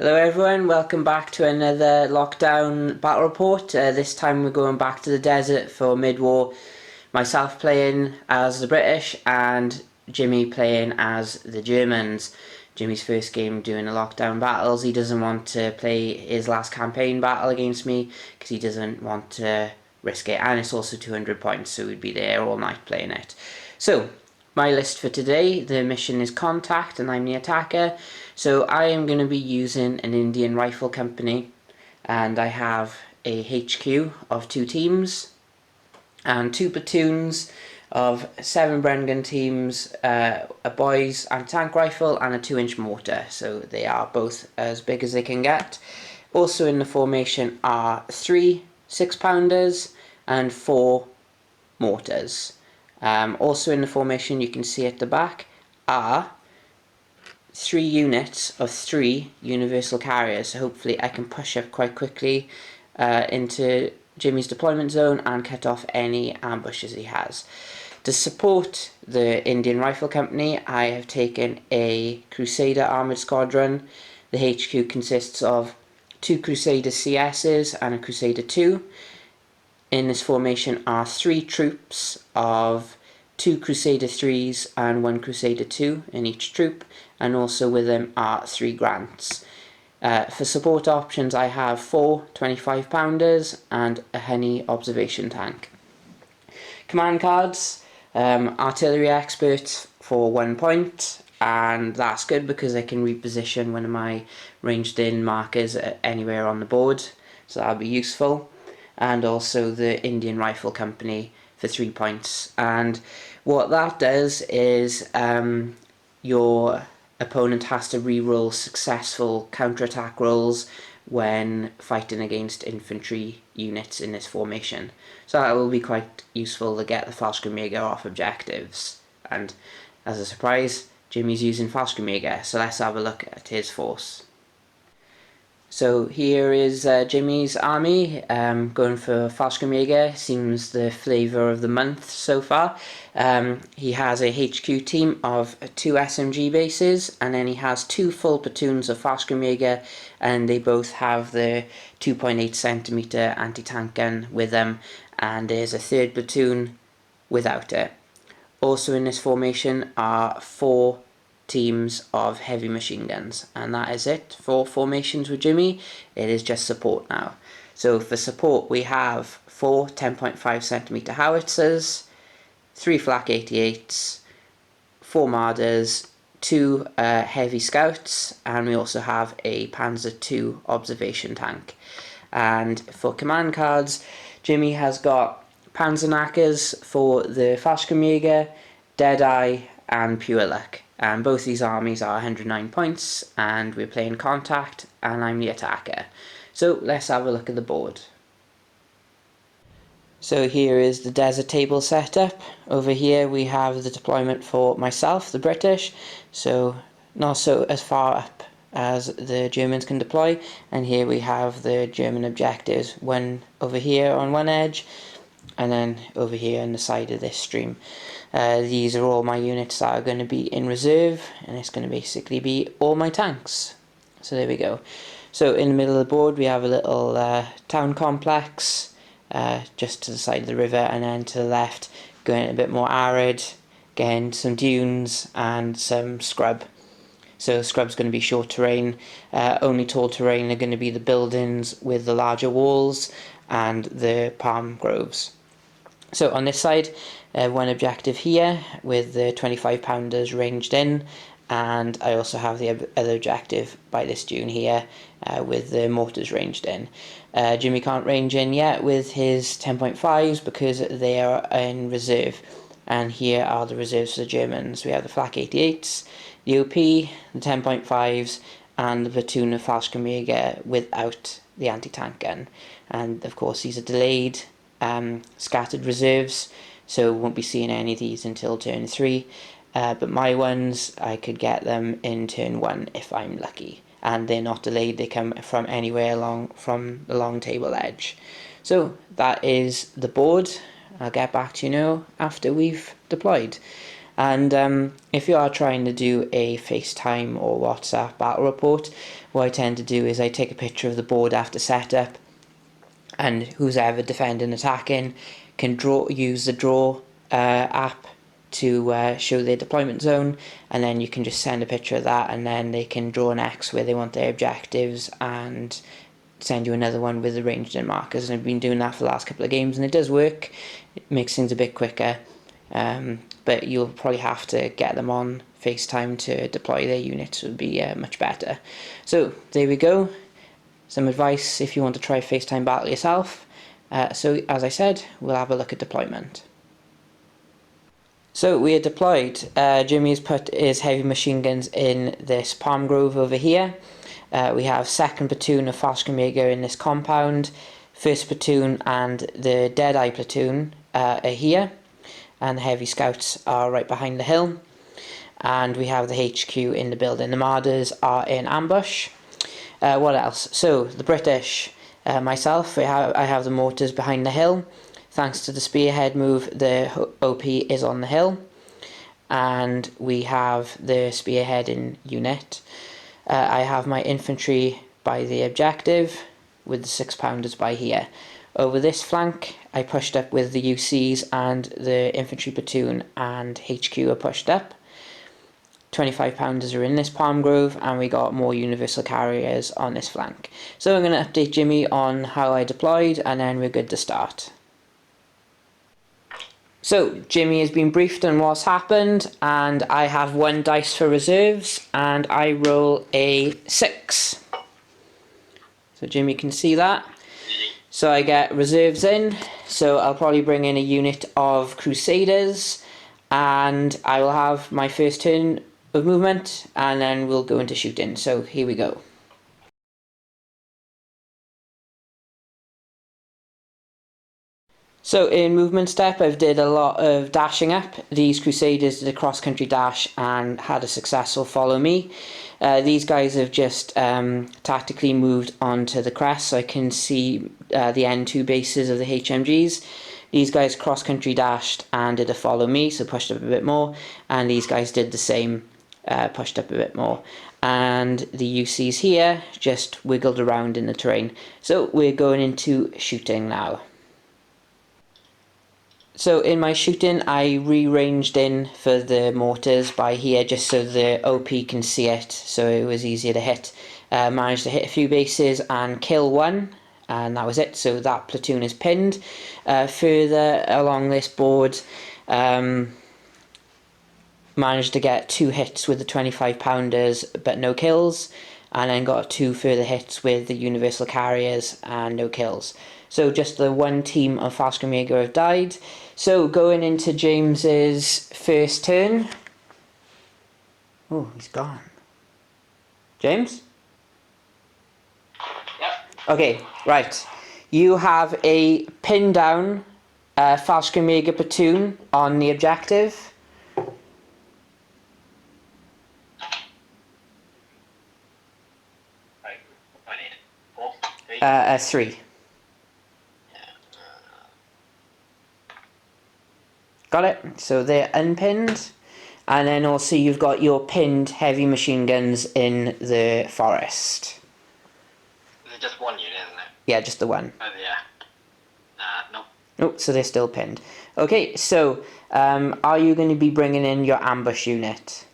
Hello everyone, welcome back to another lockdown battle report. This time we're going back to the desert for mid-war. Myself playing as the British and Jimmy playing as the Germans. Jimmy's first game doing the lockdown battles. He doesn't want to play his last campaign battle against me because he doesn't want to risk it, and it's also 200 points, so we'd be there all night playing it. So, my list for today, the mission is Contact and I'm the attacker. So I am going to be using an Indian Rifle Company, and I have a HQ of 2 teams and 2 platoons of 7 Brengan teams, a boys anti-tank rifle and a 2-inch mortar, so they are both as big as they can get. Also in the formation are 3 6-pounders and 4 mortars. Also in the formation, you can see at the back, are 3 units of 3 universal carriers, so hopefully I can push up quite quickly into Jimmy's deployment zone and cut off any ambushes he has. To support the Indian Rifle Company, I have taken a Crusader armoured squadron. The HQ consists of 2 Crusader CSs and a Crusader 2. In this formation are 3 troops of 2 Crusader 3s and 1 Crusader 2 in each troop, and also with them are 3 Grants. For support options, I have 4 25-pounders and a Honey observation tank. Command cards, artillery expert for 1 point, and that's good because I can reposition one of my ranged in markers anywhere on the board, so that'll be useful. And also the Indian Rifle Company for 3 points. And what that does is your opponent has to reroll successful counterattack rolls when fighting against infantry units in this formation. So that will be quite useful to get the Fallschrimjager off objectives. And as a surprise, Jimmy's using Fallschrimjager, so let's have a look at his force. So here is Jimmy's army, going for Fallschrimjager. Seems the flavour of the month so far. He has a HQ team of 2 SMG bases, and then he has 2 full platoons of Fallschrimjager, and they both have the 2.8cm anti-tank gun with them, and there's a 3rd platoon without it. Also in this formation are 4 teams of heavy machine guns, and that is it for formations with Jimmy. It is just support now. So for support we have 4 10.5cm howitzers, 3 flak 88s, 4 Marders, 2 heavy scouts, and we also have a Panzer II observation tank. And for command cards, Jimmy has got Panzerknackers for the Fallschrimjager, Deadeye and Pure Luck. And both these armies are 109 points, and we're playing Contact, and I'm the attacker. So let's have a look at the board. So here is the desert table setup. Over here we have the deployment for myself, the British, so not so as far up as the Germans can deploy. And here we have the German objectives, one over here on one edge, and then over here on the side of this stream. These are all my units that are going to be in reserve, and it's going to basically be all my tanks. So there we go. So in the middle of the board we have a little town complex, just to the side of the river, and then to the left going a bit more arid, again some dunes and some scrub. So scrub's going to be short terrain. Only tall terrain are going to be the buildings with the larger walls and the palm groves. So on this side, one objective here with the 25-pounders ranged in, and I also have the other objective by this dune here with the mortars ranged in. Jimmy can't range in yet with his 10.5s because they are in reserve, and here are the reserves for the Germans. We have the flak 88s, the OP, the 10.5s, and the platoon of Fallschrimjager without the anti-tank gun. And of course these are delayed, scattered reserves, so won't be seeing any of these until turn 3, but my ones, I could get them in turn 1 if I'm lucky, and they're not delayed, they come from anywhere along from the long table edge. So that is the board. I'll get back to you now after we've deployed. And if you are trying to do a FaceTime or WhatsApp battle report, what I tend to do is I take a picture of the board after setup, and who's ever defending, attacking can use the draw app to show their deployment zone, and then you can just send a picture of that, and then they can draw an X where they want their objectives and send you another one with the ranged in markers. And I've been doing that for the last couple of games, and it does work. It makes things a bit quicker, but you'll probably have to get them on FaceTime to deploy their units. Would be much better. So there we go. Some advice if you want to try FaceTime battle yourself. So as I said, we'll have a look at deployment. So we are deployed. Jimmy has put his heavy machine guns in this palm grove over here. We have 2nd platoon of Fallschrimjager in this compound. 1st platoon and the Deadeye platoon are here. And the heavy scouts are right behind the hill. And we have the HQ in the building. The Marders are in ambush. What else? So the British, myself, I have the mortars behind the hill. Thanks to the spearhead move, the OP is on the hill, and we have the spearhead in unit. I have my infantry by the objective, with the 6-pounders by here. Over this flank, I pushed up with the UCs, and the infantry platoon and HQ are pushed up. 25-pounders are in this palm grove, and we got more universal carriers on this flank. So I'm going to update Jimmy on how I deployed, and then we're good to start. So Jimmy has been briefed on what's happened, and I have 1 dice for reserves, and I roll a 6. So Jimmy can see that. So I get reserves in, so I'll probably bring in a unit of Crusaders, and I will have my first turn of movement, and then we'll go into shooting. So here we go. So in movement step, I've did a lot of dashing up. These Crusaders did a cross-country dash and had a successful follow me. These guys have just tactically moved onto the crest, so I can see the N2 bases of the HMGs. These guys cross-country dashed and did a follow me, so pushed up a bit more. And these guys did the same, pushed up a bit more. And the UCs here just wiggled around in the terrain. So we're going into shooting now. So in my shooting, I rearranged in for the mortars by here just so the OP can see it, so it was easier to hit. Managed to hit a few bases and kill 1, and that was it. So that platoon is pinned. Further along this board, managed to get 2 hits with the 25-pounders but no kills, and then got 2 further hits with the universal carriers and no kills. So just the 1 team of Fallschrimjager have died. So going into James's first turn. Oh, he's gone. James? Yep. Okay, right. You have a pin down Fallschrimjager platoon on the objective. Right. What do I need? 4? 3? 3. Got it? So they're unpinned. And then also you've got your pinned heavy machine guns in the forest. Is it just 1 unit, isn't it? Yeah, just the 1. Oh, yeah. Nope. Nope, so they're still pinned. Okay, so are you going to be bringing in your ambush unit?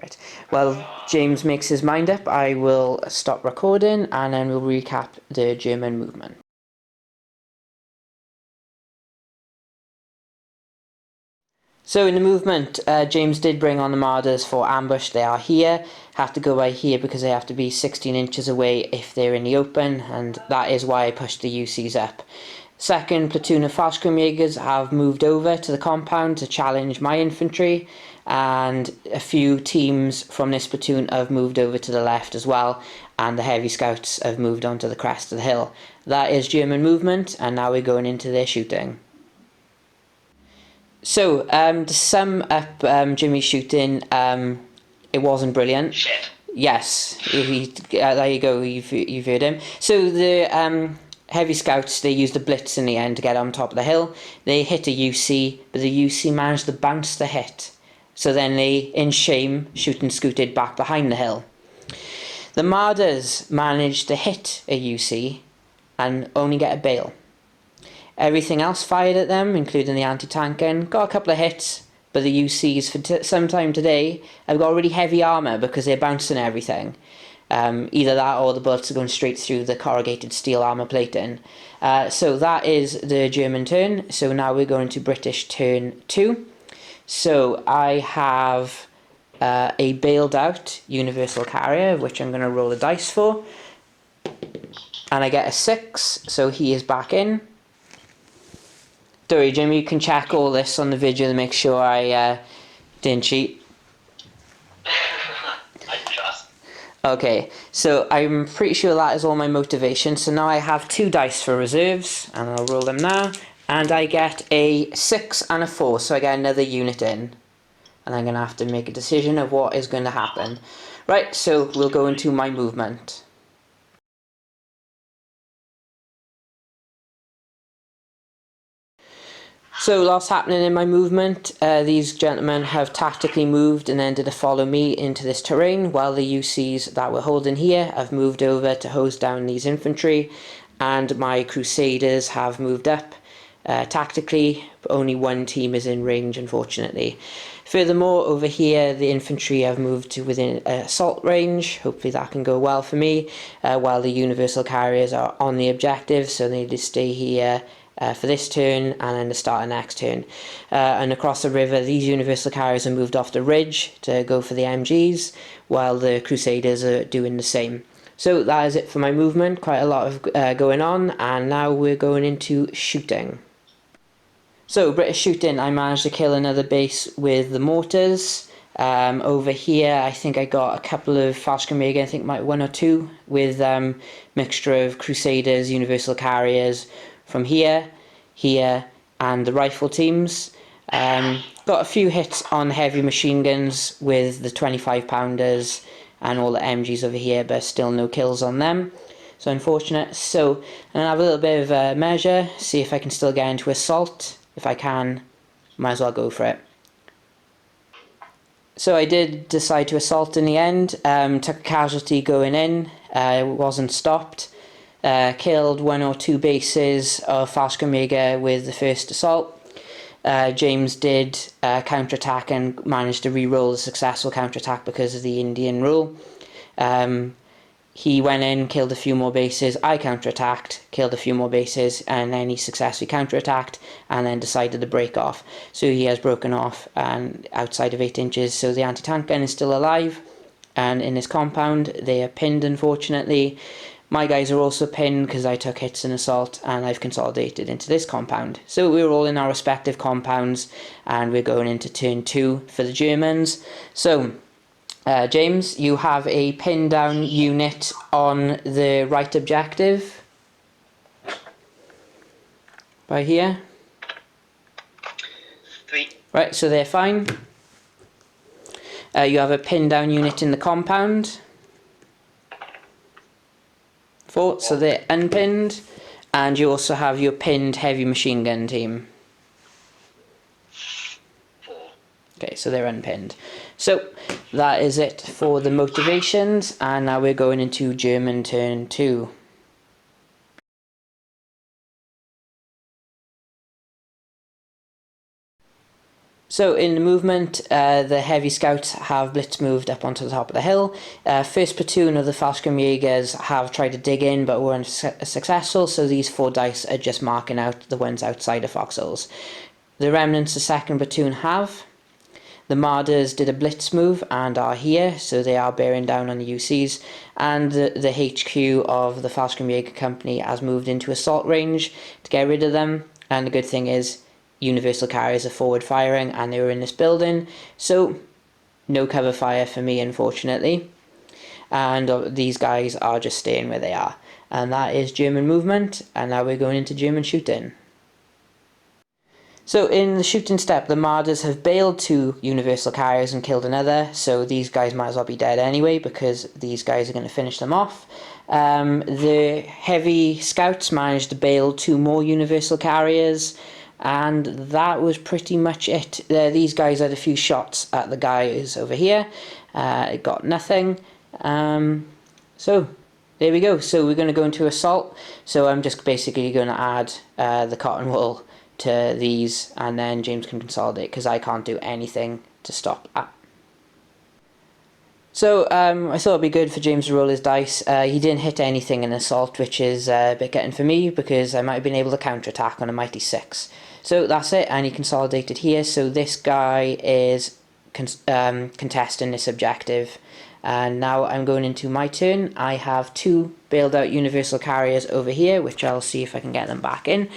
Right. Well, James makes his mind up. I will stop recording and then we'll recap the German movement. So in the movement, James did bring on the Marders for ambush. They are here. Have to go by here because they have to be 16 inches away if they're in the open, and that is why I pushed the UCs up. 2nd platoon of Fallschrimjagers have moved over to the compound to challenge my infantry, and a few teams from this platoon have moved over to the left as well, and the heavy scouts have moved onto the crest of the hill. That is German movement, and now we're going into their shooting. So, to sum up Jimmy's shooting, it wasn't brilliant. Shit. Yes, there you go, you've heard him. So the heavy scouts, they used a blitz in the end to get on top of the hill. They hit a UC, but the UC managed to bounce the hit. So then they, in shame, shoot and scooted back behind the hill. The Marders managed to hit a UC and only get a bail. Everything else fired at them, including the anti-tank gun, got a couple of hits, but the UCs for some time today have got really heavy armour because they're bouncing everything. Either that or the bullets are going straight through the corrugated steel armour plating. So that is the German turn. So now we're going to British turn 2. So I have a bailed out universal carrier, which I'm going to roll a dice for. And I get a 6, so he is back in. Don't worry, Jim, you can check all this on the video to make sure I didn't cheat. I trust. Okay, so I'm pretty sure that is all my motivation. So now I have 2 dice for reserves, and I'll roll them now. And I get a 6 and a 4, so I get another unit in. And I'm going to have to make a decision of what is going to happen. Right, so we'll go into my movement. So lots happening in my movement. These gentlemen have tactically moved and then did a follow me into this terrain, while the UCs that were holding here have moved over to hose down these infantry, and my Crusaders have moved up. Tactically, only one team is in range, unfortunately. Furthermore, over here, the infantry have moved to within assault range. Hopefully that can go well for me, while the universal carriers are on the objective, so they need to stay here for this turn and then to start the next turn. And across the river, these universal carriers have moved off the ridge to go for the MGs, while the Crusaders are doing the same. So that is it for my movement. Quite a lot of going on, and now we're going into shooting. So British shooting, I managed to kill another base with the mortars. Over here, I think I got a couple of Fallschrimjager, I think 1 or 2, with mixture of Crusaders, universal carriers, from here, and the rifle teams. Got a few hits on heavy machine guns with the 25 pounders and all the MGs over here, but still no kills on them. So unfortunate. So I'm going to have a little bit of a measure, see if I can still get into assault. If I can, might as well go for it. So I did decide to assault in the end. Took a casualty going in, wasn't stopped. Killed 1 or 2 bases of Fallschrimjager with the first assault. James did counterattack and managed to re-roll the successful counterattack because of the Indian rule. He went in, killed a few more bases. I counterattacked, killed a few more bases, and then he successfully counterattacked and then decided to break off. So he has broken off and outside of 8 inches. So the anti-tank gun is still alive, and in his compound they are pinned, unfortunately. My guys are also pinned because I took hits in assault, and I've consolidated into this compound. So we're all in our respective compounds, and we're going into turn 2 for the Germans. So James, you have a pin down unit on the right objective. Right here. 3. Right, so they're fine. You have a pin down unit in the compound. 4, so they're unpinned. And you also have your pinned heavy machine gun team. 4. Okay, so they're unpinned. So that is it for the motivations, and now we're going into German turn 2. So in the movement, the heavy scouts have blitz moved up onto the top of the hill. First platoon of the Fallschirmjägers have tried to dig in but weren't successful, so these 4 dice are just marking out the ones outside of foxholes. The remnants of second platoon have. The Marders did a blitz move and are here, so they are bearing down on the UCs, and the HQ of the Fallschrimjager Company has moved into assault range to get rid of them, and the good thing is universal carriers are forward firing and they were in this building, so no cover fire for me, unfortunately, and these guys are just staying where they are. And that is German movement, and now we're going into German shooting. So in the shooting step, the Marders have bailed 2 Universal Carriers and killed another, so these guys might as well be dead anyway, because these guys are going to finish them off. The Heavy Scouts managed to bail 2 more Universal Carriers, and that was pretty much it. These guys had a few shots at the guys over here, it got nothing. So there we go. So we're going to go into assault. So I'm just basically going to add the cotton wool to these, and then James can consolidate because I can't do anything to stop that. So I thought it'd be good for James to roll his dice. He didn't hit anything in assault, which is a bit getting for me because I might have been able to counterattack on a mighty 6. So that's it, and he consolidated here. So this guy is contesting this objective. And now I'm going into my turn. I have 2 bailed out Universal Carriers over here, which I'll see if I can get them back in.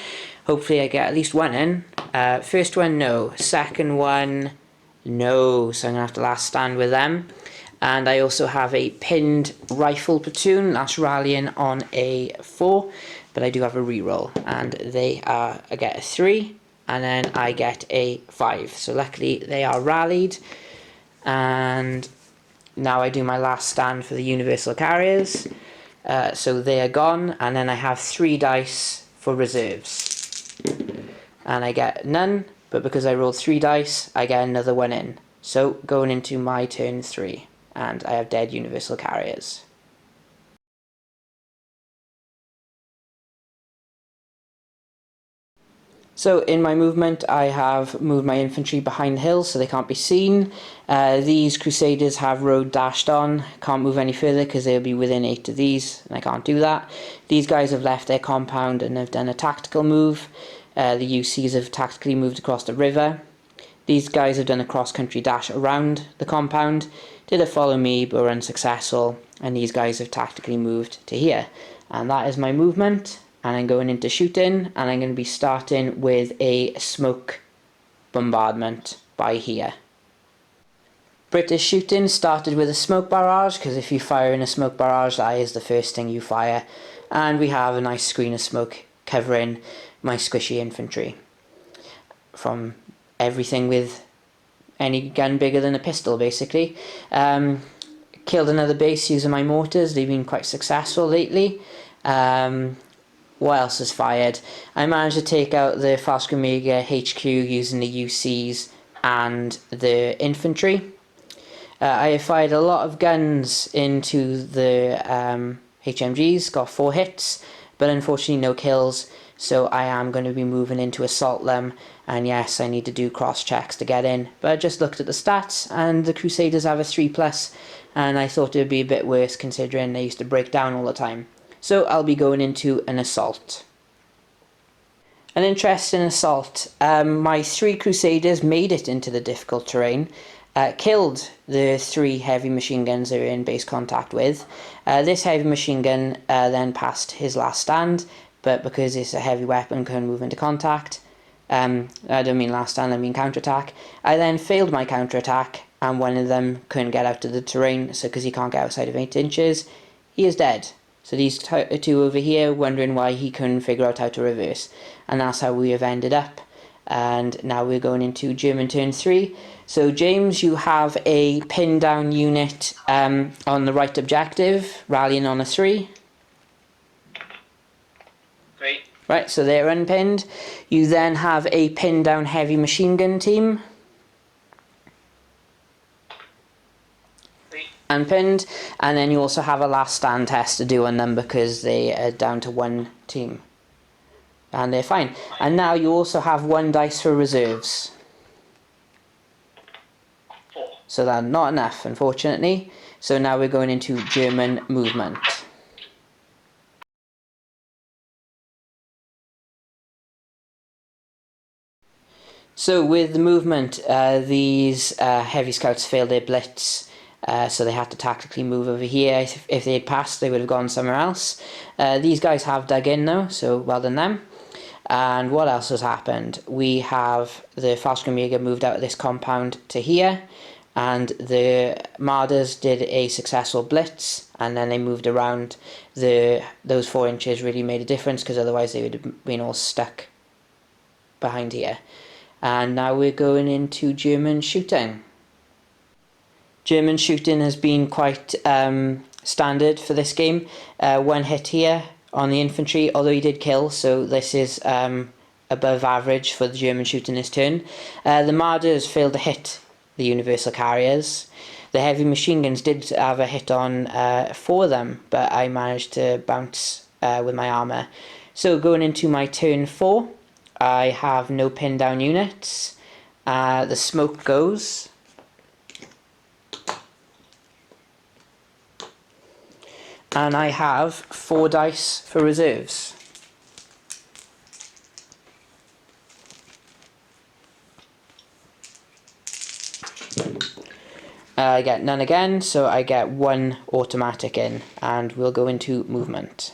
Hopefully I get at least one in. First one, no. Second one, no. So I'm going to have to last stand with them. And I also have a pinned rifle platoon that's rallying on a 4. But I do have a reroll. And I get a 3. And then I get a 5. So luckily they are rallied. And now I do my last stand for the Universal Carriers. So they are gone. And then I have 3 dice for reserves. And I get none, but because I rolled 3 dice, I get another one in. So going into my turn 3, and I have dead Universal Carriers. So in my movement, I have moved my infantry behind the hills so they can't be seen. These Crusaders have road dashed on, can't move any further because they'll be within 8 of these, and I can't do that. These guys have left their compound and have done a tactical move. The UCs have tactically moved across the river. These guys have done a cross-country dash around the compound, did a follow me but were unsuccessful, and these guys have tactically moved to here. And that is my movement, and I'm going into shooting, and I'm going to be starting with a smoke bombardment by here. British shooting started with a smoke barrage, because if you fire in a smoke barrage, that is the first thing you fire. And we have a nice screen of smoke covering my squishy infantry from everything with any gun bigger than a pistol, basically. Killed another base using my mortars. They've been quite successful lately. What else is fired? I managed to take out the Fallschrimjager HQ using the UCs and the infantry. I have fired a lot of guns into the HMGs, got 4 hits, but unfortunately no kills. So I am going to be moving in to assault them, and yes, I need to do cross checks to get in. But I just looked at the stats, and the Crusaders have a 3+, and I thought it would be a bit worse considering they used to break down all the time. So I'll be going into an assault. An interesting assault. My 3 Crusaders made it into the difficult terrain, killed the 3 heavy machine guns they were in base contact with. This heavy machine gun then passed his last stand, but because it's a heavy weapon, couldn't move into contact. I don't mean last stand, I mean counterattack. I then failed my counterattack, and one of them couldn't get out of the terrain, so because he can't get outside of 8 inches, he is dead. So these 2 over here wondering why he couldn't figure out how to reverse. And that's how we have ended up. And now we're going into German turn 3. So James, you have a pin down unit on the right objective, rallying on a 3. Great. Right, so they're unpinned. You then have a pin down heavy machine gun team. Great. Unpinned. And then you also have a last stand test to do on them because they are down to 1 team. And they're fine. And now you also have 1 dice for reserves. 4. So that's not enough, unfortunately. So now we're going into German movement. So with the movement, these heavy scouts failed their blitz, so they had to tactically move over here. If they had passed, they would have gone somewhere else. These guys have dug in though, so well done them. And what else has happened? We have the Fallschrimjager moved out of this compound to here, and the Marders did a successful blitz, and then they moved around. Those 4 inches really made a difference, because otherwise they would have been all stuck behind here. And now we're going into German shooting. German shooting has been quite standard for this game. One hit here on the infantry, although he did kill, so this is above average for the German shooting this turn. The Marders failed to hit the universal carriers. The heavy machine guns did have a hit on 4 of them, but I managed to bounce with my armour. So going into my turn 4, I have no pin down units. The smoke goes. And I have 4 dice for reserves. I get none again, so I get 1 automatic in, and we'll go into movement.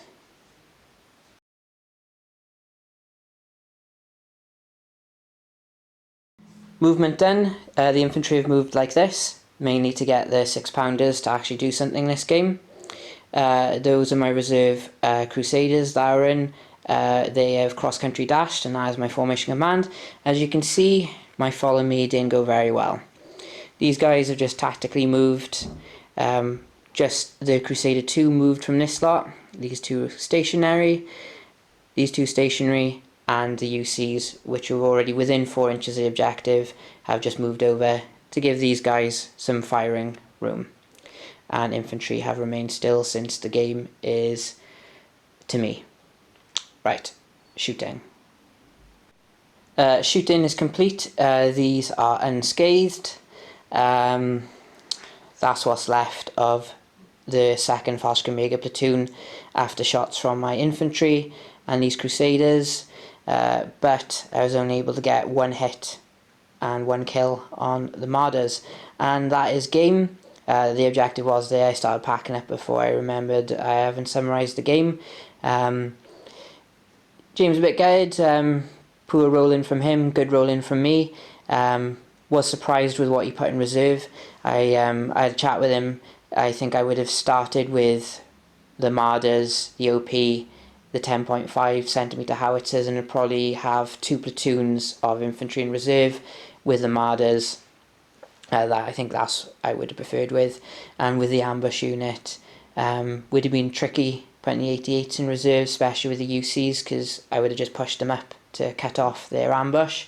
Movement done. The infantry have moved like this, mainly to get the 6-pounders to actually do something this game. Those are my reserve Crusaders that are in. They have cross-country dashed, and that is my formation command. As you can see, my follow me didn't go very well. These guys have just tactically moved. Just the Crusader 2 moved from this slot. These 2 stationary. These 2 stationary. And the UCs, which are already within 4 inches of the objective, have just moved over to give these guys some firing room. And infantry have remained still since the game is to me. Right, shooting. Shooting is complete. These are unscathed. That's what's left of the 2nd Fallschrimjager platoon after shots from my infantry and these Crusaders, but I was only able to get 1 hit and 1 kill on the Marders, and that is game. The objective was there. I started packing up before I remembered I haven't summarised the game. James a bit gutted, poor rolling from him, good rolling from me. Was surprised with what he put in reserve. I had a chat with him. I think I would have started with the Marders, the OP, the 10.5cm howitzers, and would probably have 2 platoons of infantry in reserve with the Marders. That I think that's I would have preferred with, and with the ambush unit, would have been tricky putting the 88s in reserve, especially with the UCs, because I would have just pushed them up to cut off their ambush.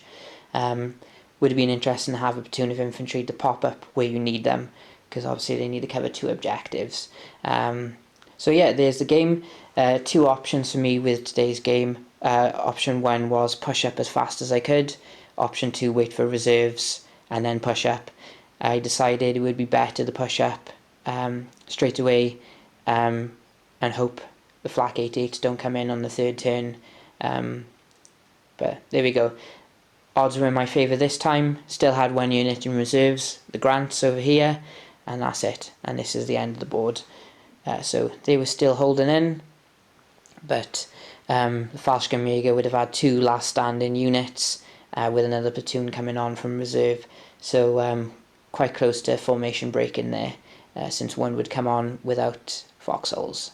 Would have been interesting to have a platoon of infantry to pop up where you need them, because obviously they need to cover 2 objectives. So yeah, there's the game. 2 options for me with today's game. Option 1 was push up as fast as I could. Option 2, wait for reserves and then push up. I decided it would be better to push up straight away and hope the flak 88s don't come in on the 3rd turn. But there we go. Odds were in my favour this time. Still had 1 unit in reserves, the Grants over here, and that's it. And this is the end of the board. So they were still holding in, but the Fallschrimjager would have had 2 last standing units with another platoon coming on from reserve. So quite close to formation breaking there, since 1 would come on without foxholes.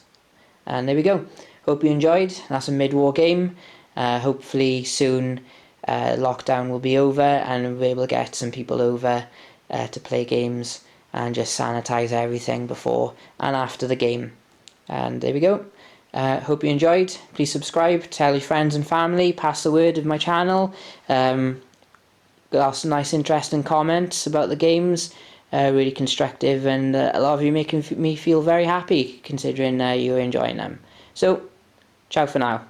And there we go. Hope you enjoyed. That's a mid-war game. Hopefully soon lockdown will be over and we'll be able to get some people over to play games and just sanitize everything before and after the game. And there we go. Hope you enjoyed. Please subscribe, tell your friends and family, pass the word of my channel. Got some nice interesting comments about the games, really constructive, and a lot of you making me feel very happy considering you're enjoying them. So, ciao for now.